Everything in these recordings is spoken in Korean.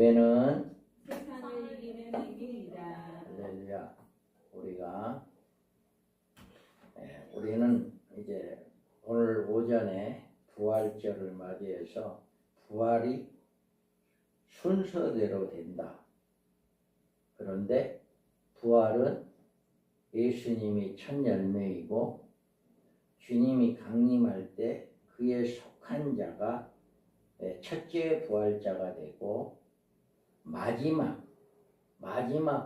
교회는 세상을 이기는 이기이다. 할렐루야. 우리는 이제 오늘 오전에 부활절을 맞이해서 부활이 순서대로 된다. 그런데 부활은 예수님이 첫 열매이고 주님이 강림할 때 그에 속한 자가 첫째 부활자가 되고 마지막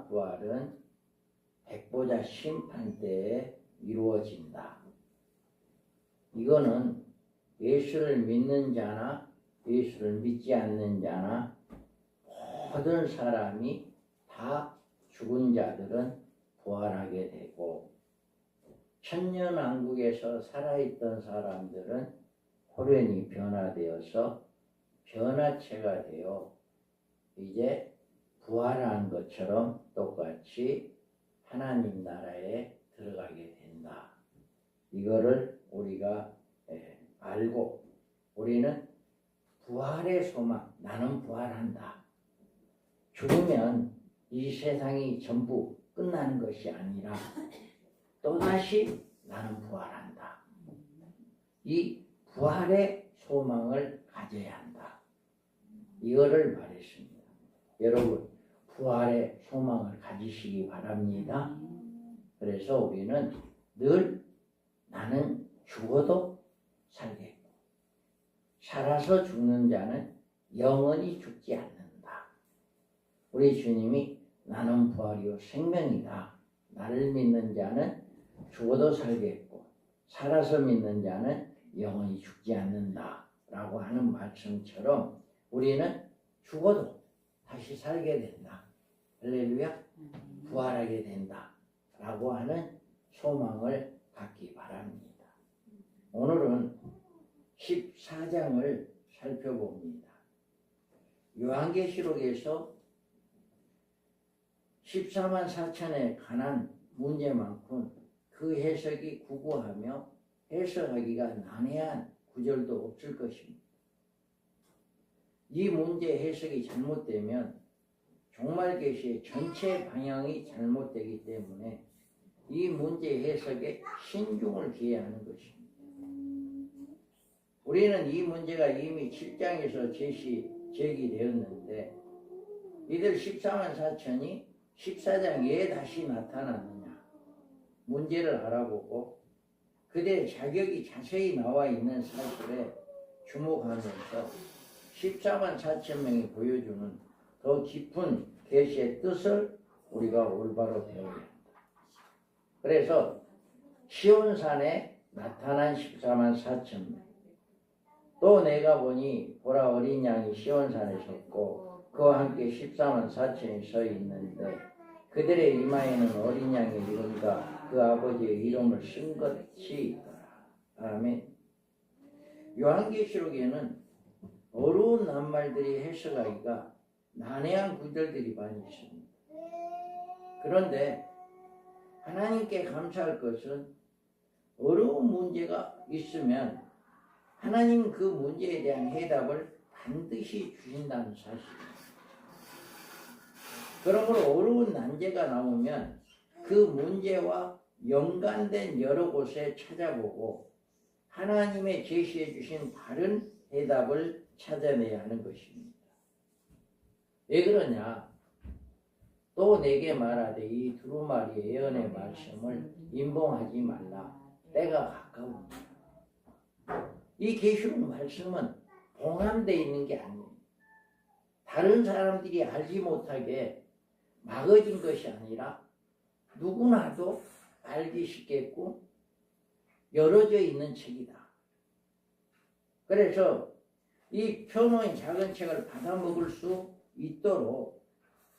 부활은 백보자 심판 때에 이루어진다. 이거는 예수를 믿는 자나 예수를 믿지 않는 자나 모든 사람이 다 죽은 자들은 부활하게 되고 천년왕국에서 살아있던 사람들은 호련히 변화되어서 변화체가 되어 이제 부활한 것처럼 똑같이 하나님 나라에 들어가게 된다. 이거를 우리가 알고 우리는 부활의 소망, 나는 부활한다. 죽으면 이 세상이 전부 끝나는 것이 아니라 또다시 나는 부활한다. 이 부활의 소망을 가져야 한다. 이거를 말했습니다. 여러분 부활의 소망을 가지시기 바랍니다. 그래서 우리는 늘 나는 죽어도 살겠고 살아서 죽는 자는 영원히 죽지 않는다. 우리 주님이 나는 부활이요 생명이다. 나를 믿는 자는 죽어도 살겠고 살아서 믿는 자는 영원히 죽지 않는다 라고 하는 말씀처럼 우리는 죽어도 다시 살게 된다. 할렐루야. 부활하게 된다 라고 하는 소망을 갖기 바랍니다. 오늘은 14장을 살펴봅니다. 요한계시록에서 14만 4천에 관한 문제만큼 그 해석이 구구하며 해석하기가 난해한 구절도 없을 것입니다. 이 문제 해석이 잘못되면 종말계시의 전체 방향이 잘못되기 때문에 이 문제 해석에 신중을 기해야 하는 것입니다. 우리는 이 문제가 이미 7장에서 제기되었는데 이들 14만 4천이 14장에 다시 나타났느냐 문제를 알아보고 그들의 자격이 자세히 나와 있는 사실에 주목하면서 14만 4천 명이 보여주는 더 깊은 계시의 뜻을 우리가 올바로 배워야 한다. 그래서 시온산에 나타난 14만 4천 명 또 내가 보니 보라 어린 양이 시온산에 섰고 그와 함께 14만 4천이 서 있는데 그들의 이마에는 어린 양의 이름과 그 아버지의 이름을 쓴 것이 있더라. 아멘. 요한계시록에는 어려운 낱말들이 해석하기가 난해한 구절들이 많이 있습니다. 그런데 하나님께 감사할 것은 어려운 문제가 있으면 하나님 그 문제에 대한 해답을 반드시 주신다는 사실입니다. 그러므로 어려운 난제가 나오면 그 문제와 연관된 여러 곳에 찾아보고 하나님의 제시해 주신 다른 해답을 찾아내야 하는 것입니다. 왜 그러냐? 또 내게 말하되 이 두루마리 예언의 말씀을 임봉하지 말라. 때가 가까우니라. 이 계시록 말씀은 봉함되어 있는 게 아니에요. 다른 사람들이 알지 못하게 막아진 것이 아니라 누구나도 알기 쉽겠고 열어져 있는 책이다. 그래서 이 펴놓은 작은 책을 받아먹을 수 있도록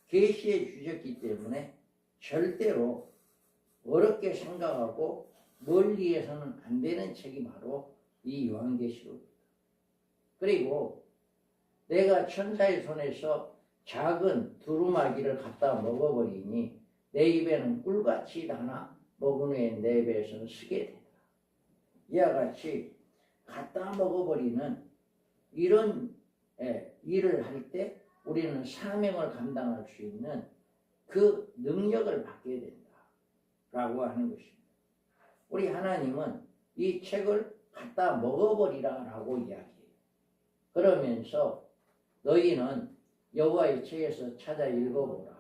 계시해 주셨기 때문에 절대로 어렵게 생각하고 멀리해서는 안 되는 책이 바로 이 요한계시록입니다. 그리고 내가 천사의 손에서 작은 두루마기를 갖다 먹어버리니 내 입에는 꿀같이 다나 먹은 후에 내 배에서는 쓰게 되더라. 이와 같이 갖다 먹어버리는 이런 일을 할 때 우리는 사명을 감당할 수 있는 그 능력을 받게 된다라고 하는 것입니다. 우리 하나님은 이 책을 갖다 먹어버리라라고 이야기해요. 그러면서 너희는 여호와의 책에서 찾아 읽어보라.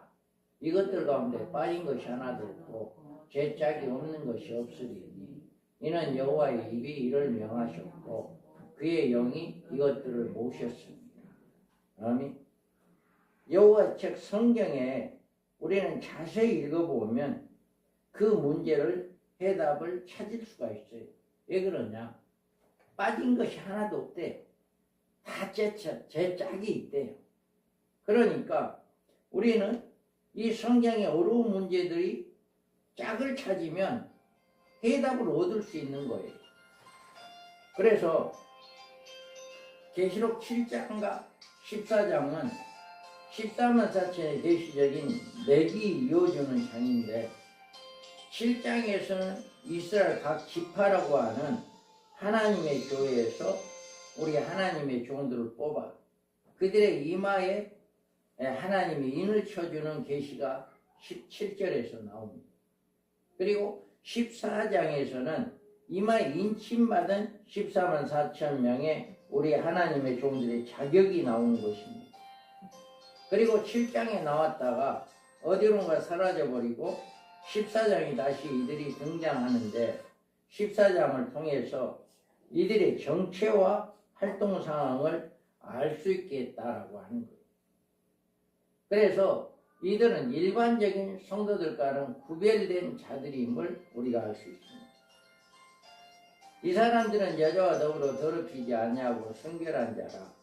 이것들 가운데 빠진 것이 하나도 없고 죄짝이 없는 것이 없으리니 이는 여호와의 입이 이를 명하셨고 그의 영이 이것들을 모셨습니다. 아멘. 여호와의 책 성경에 우리는 자세히 읽어보면 그 문제를 해답을 찾을 수가 있어요. 왜 그러냐? 빠진 것이 하나도 없대. 다 제 짝이 있대요. 그러니까 우리는 이 성경의 어려운 문제들이 짝을 찾으면 해답을 얻을 수 있는 거예요. 그래서 계시록 7장과 14장은 14만 4천의 계시적인 맥이 이어주는 장인데 7장에서는 이스라엘 각 지파라고 하는 하나님의 교회에서 우리 하나님의 종들을 뽑아 그들의 이마에 하나님이 인을 쳐주는 계시가 17절에서 나옵니다. 그리고 14장에서는 이마에 인침받은 14만 4천 명의 우리 하나님의 종들의 자격이 나오는 것입니다. 그리고 7장에 나왔다가 어디론가 사라져버리고 14장이 다시 이들이 등장하는데 14장을 통해서 이들의 정체와 활동 상황을 알 수 있겠다라고 하는 거예요. 그래서 이들은 일반적인 성도들과는 구별된 자들임을 우리가 알 수 있습니다. 이 사람들은 여자와 더불어 더럽히지 아니하고 순결한 자라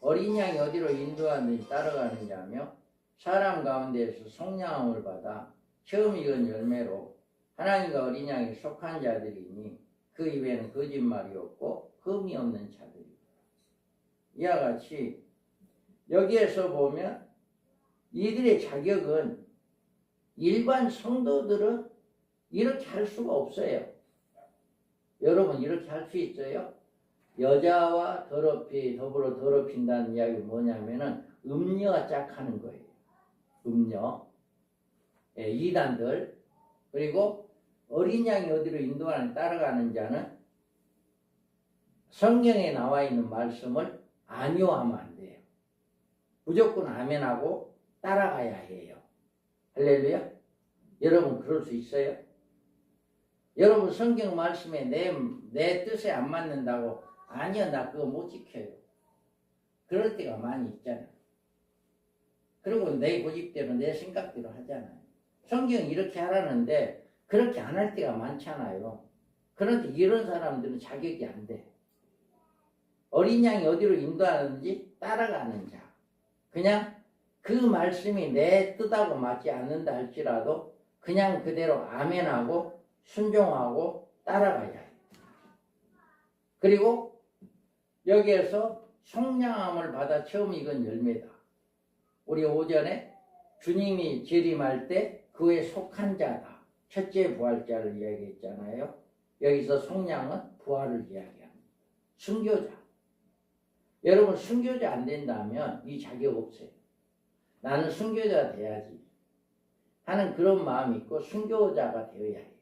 어린 양이 어디로 인도하는지 따라가는 자며 사람 가운데에서 속량함을 받아 처음 익은 열매로 하나님과 어린 양에 속한 자들이니 그 입에는 거짓말이 없고 흠이 없는 자들이다. 이와 같이 여기에서 보면 이들의 자격은 일반 성도들은 이렇게 할 수가 없어요. 여러분 이렇게 할 수 있어요? 여자와 더불어 더럽힌다는 이야기 뭐냐면은 음녀가 짝하는 거예요. 음녀, 이단들, 그리고 어린 양이 어디로 인도하는 따라가는 자는 성경에 나와 있는 말씀을 안요하면 안 돼요. 무조건 아멘하고 따라가야 해요. 할렐루야. 여러분 그럴 수 있어요? 여러분 성경 말씀에 내 뜻에 안 맞는다고 아니요 나 그거 못 지켜요. 그럴 때가 많이 있잖아요. 그리고 내 고집대로 내 생각대로 하잖아요. 성경이 이렇게 하라는데 그렇게 안 할 때가 많잖아요. 그런데 이런 사람들은 자격이 안 돼. 어린 양이 어디로 인도하는지 따라가는 자. 그냥 그 말씀이 내 뜻하고 맞지 않는다 할지라도 그냥 그대로 아멘하고 순종하고 따라가야 해요. 그리고 여기에서 속량함을 받아 처음 익은 열매다. 우리 오전에 주님이 재림할 때 그에 속한 자다. 첫째 부활자를 이야기했잖아요. 여기서 속량은 부활을 이야기합니다. 순교자. 여러분 순교자 안 된다면 이 자격 없어요. 나는 순교자가 돼야지 하는 그런 마음이 있고 순교자가 되어야 해요.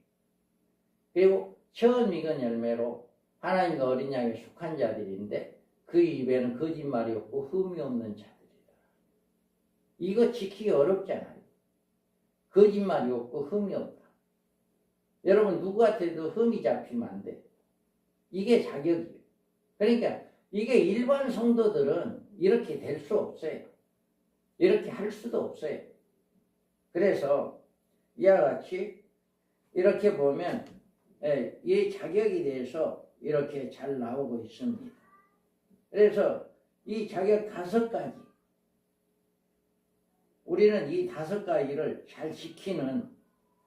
그리고 처음 익은 열매로 하나님과 어린 양에 속한 자들인데 그 입에는 거짓말이 없고 흠이 없는 자들이다. 이거 지키기 어렵잖아요. 거짓말이 없고 흠이 없다. 여러분 누구한테도 흠이 잡히면 안 돼. 이게 자격이에요. 그러니까 이게 일반 성도들은 이렇게 될 수 없어요. 이렇게 할 수도 없어요. 그래서 이와 같이 이렇게 보면 이 자격에 대해서 이렇게 잘 나오고 있습니다. 그래서 이 자격 5가지 우리는 이 5가지를 잘 지키는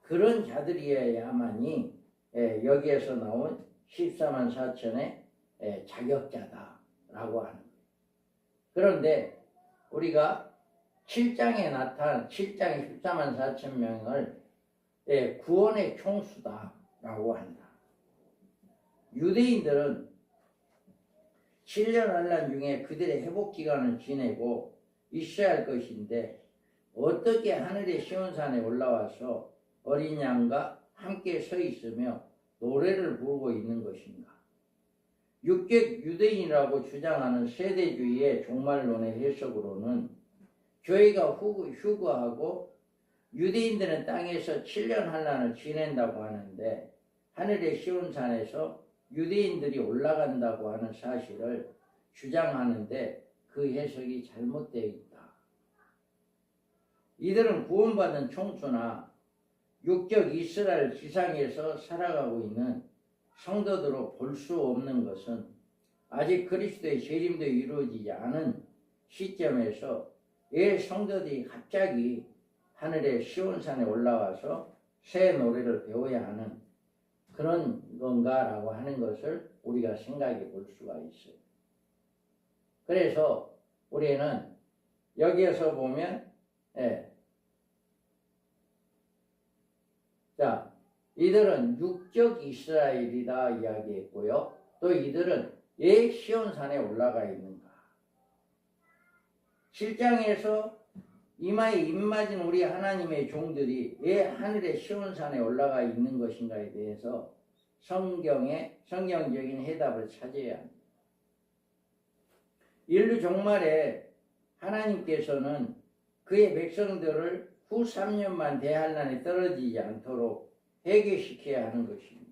그런 자들이어야만이 여기에서 나온 14만 4천의 자격자다라고 하는 거예요. 그런데 우리가 7장에 나타난 7장의 14만 4천 명을 구원의 총수다라고 한다. 유대인들은 7년 환란 중에 그들의 회복 기간을 지내고 있어야 할 것인데 어떻게 하늘의 시온산에 올라와서 어린 양과 함께 서 있으며 노래를 부르고 있는 것인가? 육적 유대인이라고 주장하는 세대주의의 종말론의 해석으로는 교회가 휴거하고 유대인들은 땅에서 7년 환란을 지낸다고 하는데 하늘의 시온산에서 유대인들이 올라간다고 하는 사실을 주장하는데 그 해석이 잘못되어 있다. 이들은 구원받은 총수나 육적 이스라엘 지상에서 살아가고 있는 성도들로 볼 수 없는 것은 아직 그리스도의 재림도 이루어지지 않은 시점에서 왜 성도들이 갑자기 하늘의 시온산에 올라와서 새 노래를 배워야 하는 그런 건가라고 하는 것을 우리가 생각해 볼 수가 있어요. 그래서 우리는 여기에서 보면 자, 이들은 육적 이스라엘이다 이야기했고요. 또 이들은 왜 시온산에 올라가 있는가? 7장에서 이마에 입맞은 우리 하나님의 종들이 왜 하늘의 시온산에 올라가 있는 것인가에 대해서 성경적인 해답을 찾아야 합니다. 인류 종말에 하나님께서는 그의 백성들을 후 3년만 대환란에 떨어지지 않도록 해결시켜야 하는 것입니다.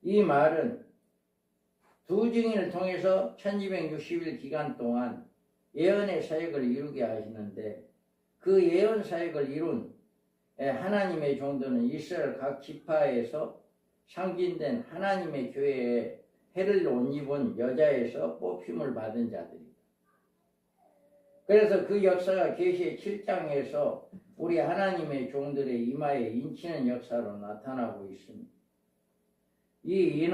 이 말은 두 증인을 통해서 1260일 기간 동안 예언의 사역을 이루게 하시는데 그 예언 사역을 이룬 하나님의 종들은 이스라엘 각 지파에서 상징된 하나님의 교회에 해를 못 입은 여자에서 뽑힘을 받은 자들입니다. 그래서 그 역사가 계시의 7장에서 우리 하나님의 종들의 이마에 인치는 역사로 나타나고 있습니다. 이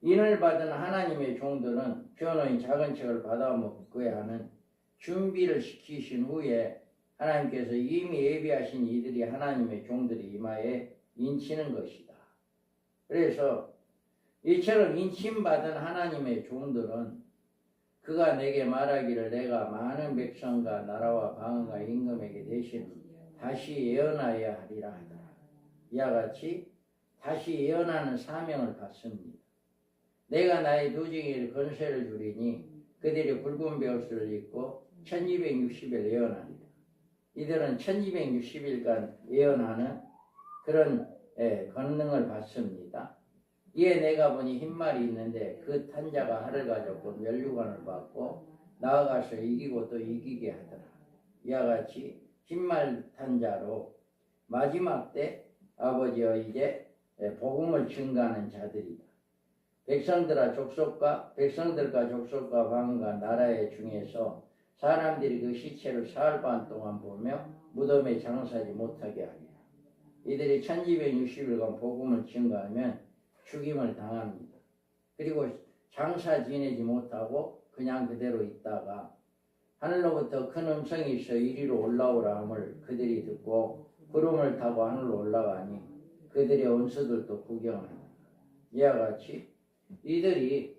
인을 받은 하나님의 종들은 변호인 작은 책을 받아먹어야 하는 준비를 시키신 후에 하나님께서 이미 예비하신 이들이 하나님의 종들의 이마에 인치는 것이다. 그래서 이처럼 인침받은 하나님의 종들은 그가 내게 말하기를 내가 많은 백성과 나라와 방언과 임금에게 대신 다시 예언하여야 하리라 하더라. 이와 같이 다시 예언하는 사명을 받습니다. 내가 나의 두 증인에게 권세를 주리니 그들이 굵은 베옷을 입고 1260일 예언하리라. 이들은 1260일간 예언하는 그런 권능을 받습니다. 이에 내가 보니 흰말이 있는데 그 탄자가 하를 가졌고 면류관을 받고 나아가서 이기고 또 이기게 하더라. 이와 같이 흰말 탄자로 마지막 때 아버지여 이제 복음을 증가하는 자들이다. 백성들과 족속과 방언과 나라의 중에서 사람들이 그 시체를 사흘 반 동안 보며 무덤에 장사하지 못하게 하리라. 이들이 1260일간 복음을 증거하면 죽임을 당합니다. 그리고 장사 지내지 못하고 그냥 그대로 있다가 하늘로부터 큰 음성이 있어 이리로 올라오라 함을 그들이 듣고 구름을 타고 하늘로 올라가니 그들의 원수들도 구경하니라. 이와 같이 이들이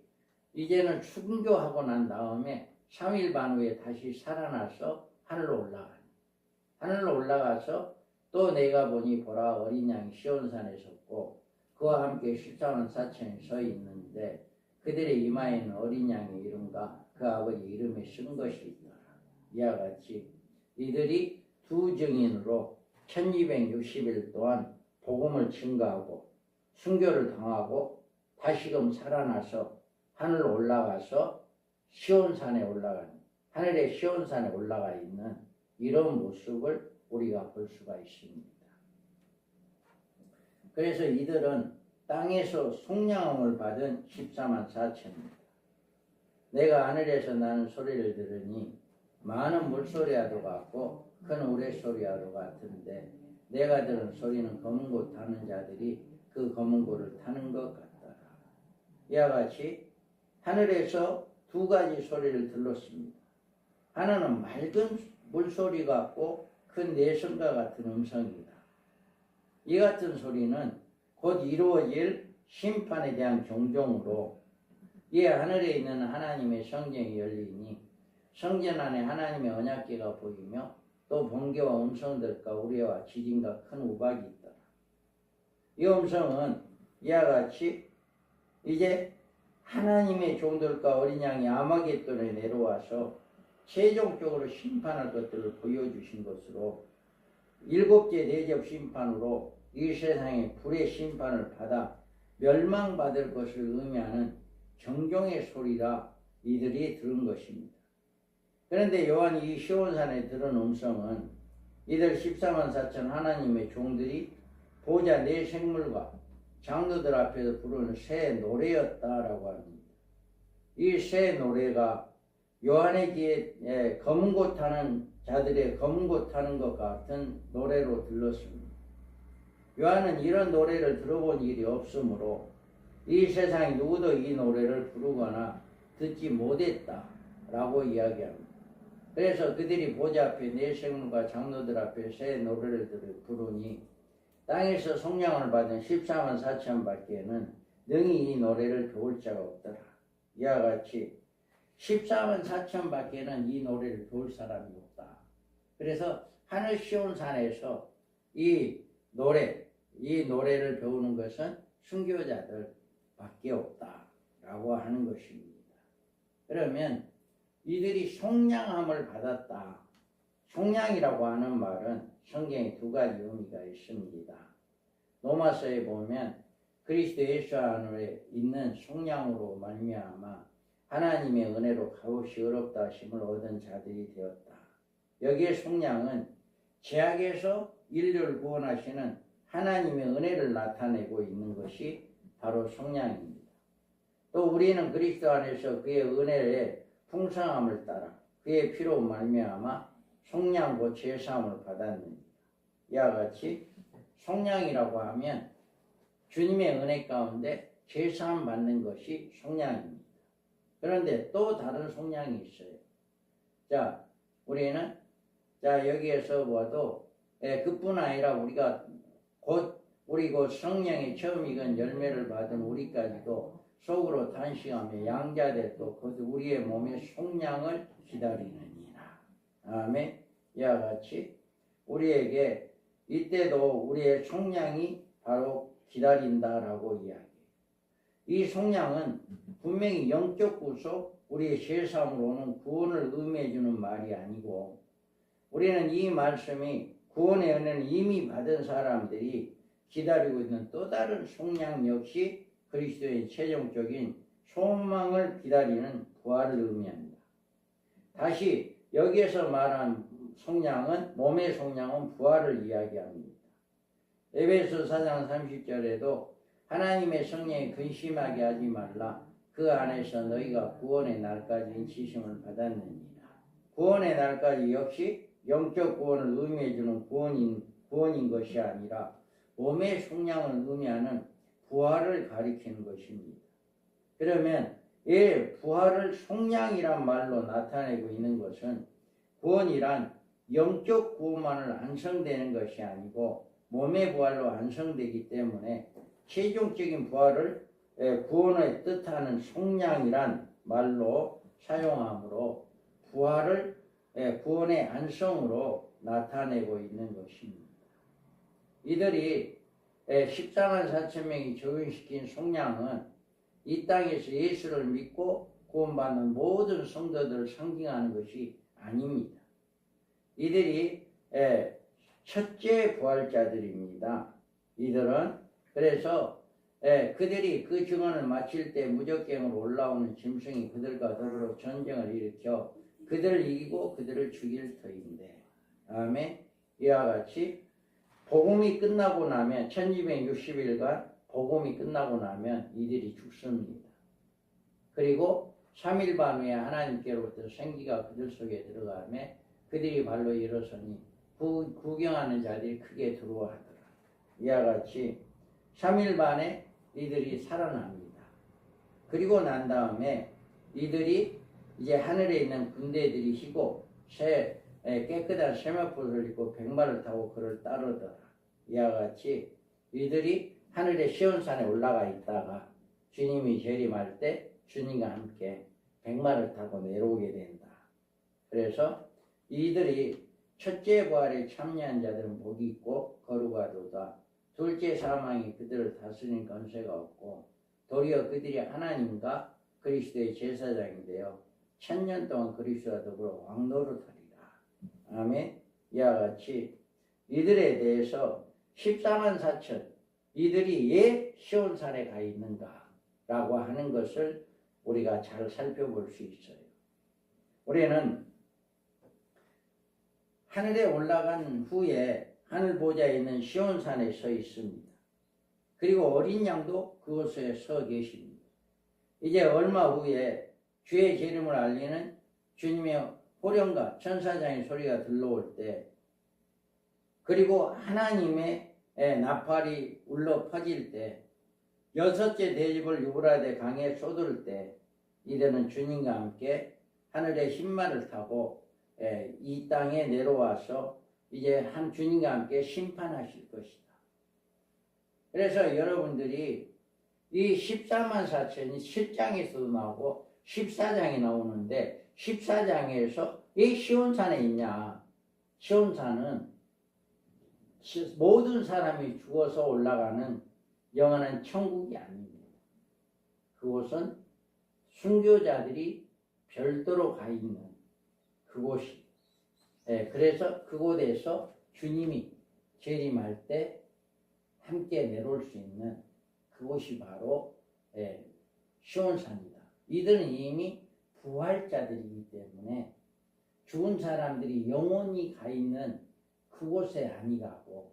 이제는 순교하고 난 다음에 3일 반 후에 다시 살아나서 하늘로 올라가서 또 내가 보니 보라 어린 양이 시온산에 섰고 그와 함께 14만 4천이 서 있는데 그들의 이마에는 어린 양의 이름과 그 아버지 이름이 쓴 것이 있더라. 이와 같이 이들이 두 증인으로 1260일 동안 복음을 증거하고 순교를 당하고 다시금 살아나서 하늘로 올라가서 시온산에 올라가는 하늘의 시온산에 올라가 있는 이런 모습을 우리가 볼 수가 있습니다. 그래서 이들은 땅에서 속량함을 받은 14만 4천입니다. 내가 하늘에서 나는 소리를 들으니 많은 물소리와도 같고 큰 우레소리와도 같은데 내가 들은 소리는 검은 고 타는 자들이 그 검은 고를 타는 것 같더라. 이와 같이 하늘에서 두 가지 소리를 들었습니다. 하나는 맑은 물소리 같고 큰 내성과 같은 음성이다. 이 같은 소리는 곧 이루어질 심판에 대한 경종으로 이에 하늘에 있는 하나님의 성전이 열리니 성전 안에 하나님의 언약궤가 보이며 또 번개와 음성들과 우레와 지진과 큰 우박이 있더라. 이 음성은 이와 같이 이제 하나님의 종들과 어린 양이 아마겟돈에 내려와서 최종적으로 심판할 것들을 보여주신 것으로 일곱째 대접 심판으로 이 세상에 불의 심판을 받아 멸망받을 것을 의미하는 경종의 소리라 이들이 들은 것입니다. 그런데 요한이 이 시온산에 들은 음성은 이들 14만 4천 하나님의 종들이 보좌 네 생물과 장로들 앞에서 부르는 새 노래였다라고 합니다. 이 새 노래가 요한의 귀에 검은 고 타는 자들의 검은 고 타는 것 같은 노래로 들렸습니다. 요한은 이런 노래를 들어본 일이 없으므로 이 세상에 누구도 이 노래를 부르거나 듣지 못했다라고 이야기합니다. 그래서 그들이 보좌 앞에 네 생물과 장로들 앞에 새 노래를 부르니 땅에서 성령을 받은 14만 4천 밖에는 능히 이 노래를 배울 자가 없더라. 이와 같이 14만 4천 밖에는 이 노래를 배울 사람이 없다. 그래서 하늘 시온산에서 이 노래를 배우는 것은 순교자들 밖에 없다라고 하는 것입니다. 그러면 이들이 속량함을 받았다. 속량이라고 하는 말은 성경에 두 가지 의미가 있습니다. 로마서에 보면 그리스도 예수 안에 있는 속량으로 말미암아 하나님의 은혜로 값없이 어렵다 하심을 얻은 자들이 되었다. 여기에 속량은 죄악에서 인류를 구원하시는 하나님의 은혜를 나타내고 있는 것이 바로 속량입니다. 또 우리는 그리스도 안에서 그의 은혜의 풍성함을 따라 그의 피로 말미암아 속량 곧 죄사함을 받았느니라. 이와 같이 속량이라고 하면 주님의 은혜 가운데 죄사함 받는 것이 속량입니다. 그런데 또 다른 속량이 있어요. 자, 우리는 여기에서 봐도 그뿐 아니라 우리가 우리 곧 성령의 처음 익은 열매를 받은 우리까지도 속으로 탄식하며 양자될 또 곧 우리의 몸의 속량을 기다리느니라. 아멘. 이와 같이 우리에게 이때도 우리의 속량이 바로 기다린다라고 이야기해요. 이 속량은 분명히 영적 구속, 우리의 죄사함으로 오는 구원을 의미해 주는 말이 아니고, 우리는 이 말씀이 구원의 은혜는 이미 받은 사람들이 기다리고 있는 또 다른 속량 역시 그리스도의 최종적인 소망을 기다리는 부활을 의미합니다. 다시 여기에서 말한 속량은, 몸의 속량은 부활을 이야기합니다. 에베소 4장 30절에도 하나님의 성령에 근심하게 하지 말라. 그 안에서 너희가 구원의 날까지 인치심을 받았느니라. 구원의 날까지 역시 영적 구원을 의미해주는 구원인 것이 아니라 몸의 속량을 의미하는 부활을 가리키는 것입니다. 그러면 이 부활을 속량이란 말로 나타내고 있는 것은 구원이란 영적 구원만을 완성되는 것이 아니고 몸의 부활로 완성되기 때문에 최종적인 부활을 구원을 뜻하는 속량이란 말로 사용하므로 부활을 구원의 안성으로 나타내고 있는 것입니다. 이들이 14만 4천 명이 적용시킨 속량은 이 땅에서 예수를 믿고 구원받는 모든 성도들을 상징하는 것이 아닙니다. 이들이 첫째 부활자들입니다. 이들은 그래서 그들이 그 증언을 마칠 때 무적갱으로 올라오는 짐승이 그들과 더불어 전쟁을 일으켜 그들을 이기고 그들을 죽일 터인데, 아멘. 이와 같이 복음이 끝나고 나면 1260일간 복음이 끝나고 나면 이들이 죽습니다. 그리고 3일 반 후에 하나님께로부터 생기가 그들 속에 들어가며 그들이 발로 일어서니 구경하는 자들이 크게 두려워하더라. 이와 같이 3일 반에 이들이 살아납니다. 그리고 난 다음에 이들이 이제 하늘에 있는 군대들이 희고 깨끗한 세마포를 입고 백마를 타고 그를 따르더라. 이와 같이 이들이 하늘의 시온산에 올라가 있다가 주님이 재림할 때 주님과 함께 백마를 타고 내려오게 된다. 그래서 이들이 첫째 부활에 참여한 자들은 복이 있고 거룩하도다. 둘째 사망이 그들을 다스리는 권세가 없고 도리어 그들이 하나님과 그리스도의 제사장이 되어 1000년 동안 그리스도와 더불어 왕노릇하리라. 아멘. 이와 같이 이들에 대해서 14만 4천 이들이 왜 시온산에 가 있는가 라고 하는 것을 우리가 잘 살펴볼 수 있어요. 우리는 하늘에 올라간 후에 하늘 보좌에 있는 시온산에 서 있습니다. 그리고 어린 양도 그곳에 서 계십니다. 이제 얼마 후에 주의 재림을 알리는 주님의 호령과 천사장의 소리가 들려올 때, 그리고 하나님의 나팔이 울려 퍼질 때, 여섯째 대집을 유브라데 강에 쏟을 때 이들은 주님과 함께 하늘의 흰말을 타고 이 땅에 내려와서 이제 한 주님과 함께 심판하실 것이다. 그래서 여러분들이 이 14만 4천이 7장에서도 나오고 14장에 나오는데 14장에서 왜 시온산에 있냐? 시온산은 모든 사람이 죽어서 올라가는 영원한 천국이 아닙니다. 그곳은 순교자들이 별도로 가 있는 그곳이. 그래서 그곳에서 주님이 재림할 때 함께 내려올 수 있는 그곳이 바로 시온산이다. 이들은 이미 부활자들이기 때문에 죽은 사람들이 영원히 가 있는 그곳에 아니 가고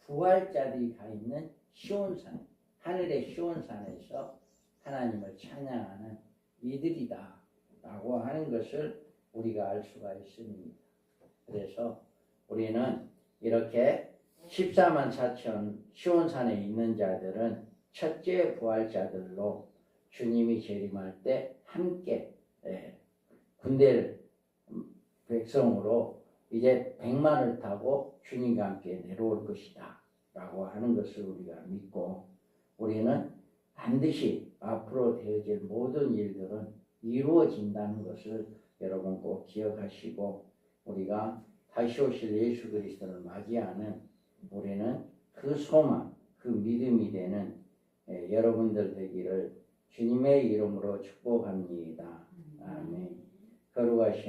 부활자들이 가 있는 시온산, 하늘의 시온산에서 하나님을 찬양하는 이들이다 라고 하는 것을 우리가 알 수가 있습니다. 그래서 우리는 이렇게 14만 4천 시온산에 있는 자들은 첫째 부활자들로 주님이 재림할 때 함께 군대를 백성으로 이제 백마를 타고 주님과 함께 내려올 것이다 라고 하는 것을 우리가 믿고, 우리는 반드시 앞으로 되어질 모든 일들은 이루어진다는 것을 여러분 꼭 기억하시고, 우리가 다시 오실 예수 그리스도를 맞이하는 우리는 그 소망, 그 믿음이 되는 여러분들 되기를 주님의 이름으로 축복합니다. 아멘. 거룩하신